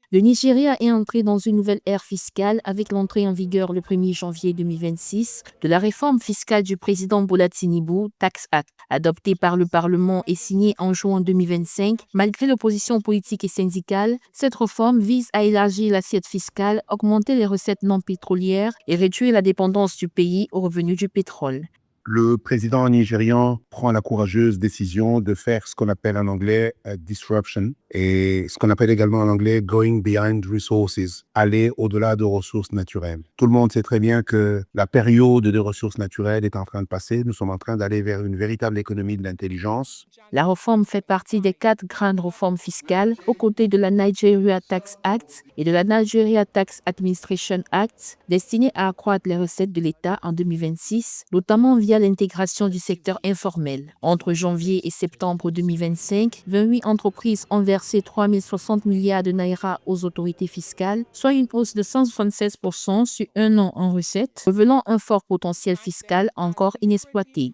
Le Nigeria est entré dans une nouvelle ère fiscale avec l'entrée en vigueur le 1er janvier 2026 de la réforme fiscale du président Bola Tinubu, Tax Act, adoptée par le Parlement et signée en juin 2025. Malgré l'opposition politique et syndicale, cette réforme vise à élargir l'assiette fiscale, augmenter les recettes non pétrolières et réduire la dépendance du pays aux revenus du pétrole. Le président nigérian prend la courageuse décision de faire ce qu'on appelle en anglais disruption et ce qu'on appelle également en anglais going behind resources, aller au-delà de ressources naturelles. Tout le monde sait très bien que la période des ressources naturelles est en train de passer. Nous sommes en train d'aller vers une véritable économie de l'intelligence. La réforme fait partie des 4 grandes réformes fiscales aux côtés de la Nigeria Tax Act et de la Nigeria Tax Administration Act, destinées à accroître les recettes de l'État en 2026, notamment via l'intégration du secteur informel. Entre janvier et septembre 2025, 28 entreprises ont versé 3 060 milliards de naira aux autorités fiscales, soit une hausse de 176% sur un an en recettes, révélant un fort potentiel fiscal encore inexploité.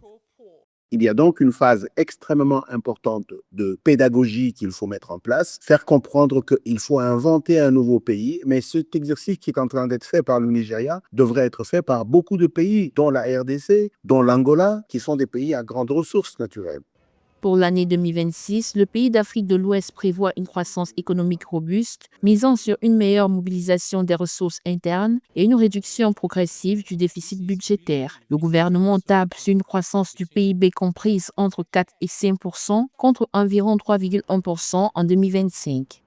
Il y a donc une phase extrêmement importante de pédagogie qu'il faut mettre en place, faire comprendre qu'il faut inventer un nouveau pays, mais cet exercice qui est en train d'être fait par le Nigeria devrait être fait par beaucoup de pays, dont la RDC, dont l'Angola, qui sont des pays à grandes ressources naturelles. Pour l'année 2026, le pays d'Afrique de l'Ouest prévoit une croissance économique robuste, misant sur une meilleure mobilisation des ressources internes et une réduction progressive du déficit budgétaire. Le gouvernement table sur une croissance du PIB comprise entre 4 et 5 % contre environ 3,1 % en 2025.